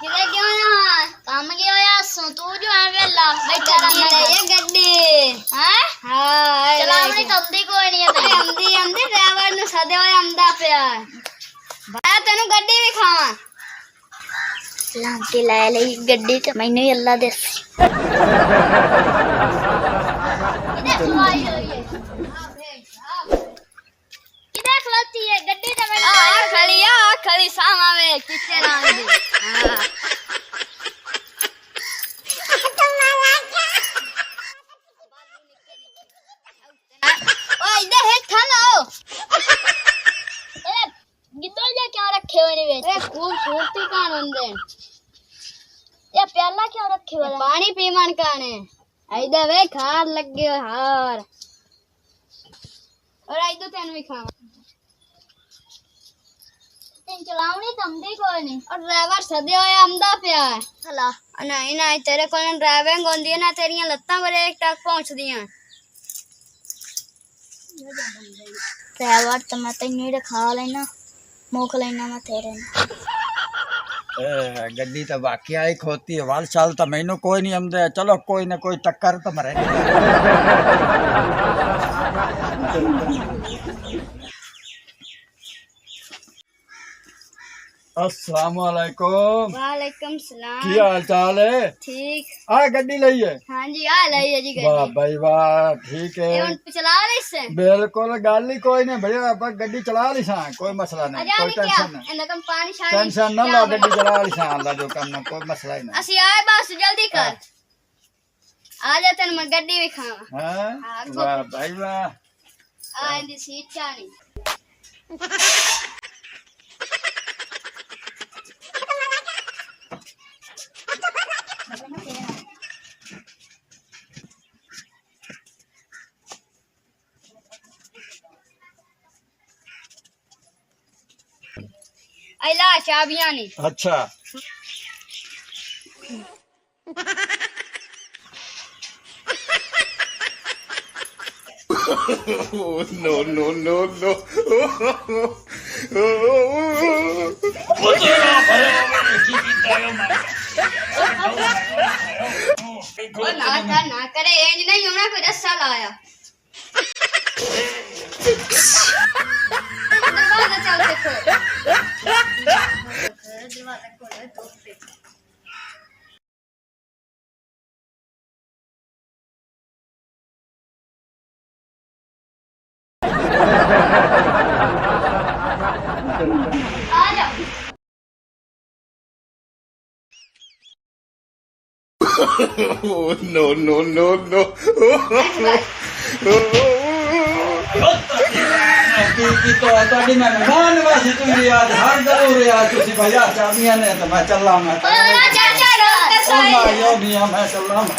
किधर क्यों यहाँ काम गया यार सो तू जो है वेला बैठा रहना ये गड्डी हैं हां चलावनी तंदी कोई नहीं है अंधी अंधी ड्राइवर नु सदे होए अंधा पिया भाई तेनु गड्डी भी खावा लांटी ले ले गड्डी ते मैनू अल्लाह दे किधर खवाई हो ये किधर खलोती है गड्डी ते मैनू आ खड़ी सामावे किथे नाम दी हां खूबसूरती कान बंदे ये प्याला क्यों रखे हुए पानी पीमन कान है आइदा वे खार लग गयो हार और आइदो तेन भी खावा तेन चलावनी तमदी कोई नहीं और ड्राइवर सदे होए आमदा पिया है हला नहीं नहीं तेरे कोल ड्राइविंग होंदी है ना तेरियां लत्तां ब्रेक तक पहुंचदियां ड्राइवर तो मैं तैनू खा लेना मोख लेना मैं तेरे गड्डी तो वाकई ही खोती है वाल चाल तो मैनू कोई नहीं आमदे चलो कोई ना कोई टक्कर तो मरे अस्सलाम वालेकुम वालेकुम सलाम की हाल चाल है ठीक आ गड्डी लई है हां जी आ लई है जी वाह गड्डी भाई वाह ठीक है ये चला रही से बिल्कुल गल ही कोई नहीं भैया आप गड्डी चला ली सा कोई मसला नहीं कोई टेंशन नहीं इनकम पानी शानी टेंशन ना लो गड्डी चला ली सा अल्लाह जो करना कोई मसला ही नहीं असि आए बस जल्दी कर आ जा तन मैं गड्डी भी खावा हां वाह भाई वाह आ इंदी सीट चानी आइला चाबियां नहीं अच्छा no, no, no, no. ना करे एज नहीं होना कोई रस्सा लाया दरवाजा चल देखो दरवाजा खोलो तो no, no, no, no. की तो तोड़ी मैं मेहमान वासी तू याद हर जरूर याद तुसी भैया चाबियां ने तो मैं चलला मैं चल चल ओ मैं यो भी मैं चलला मैं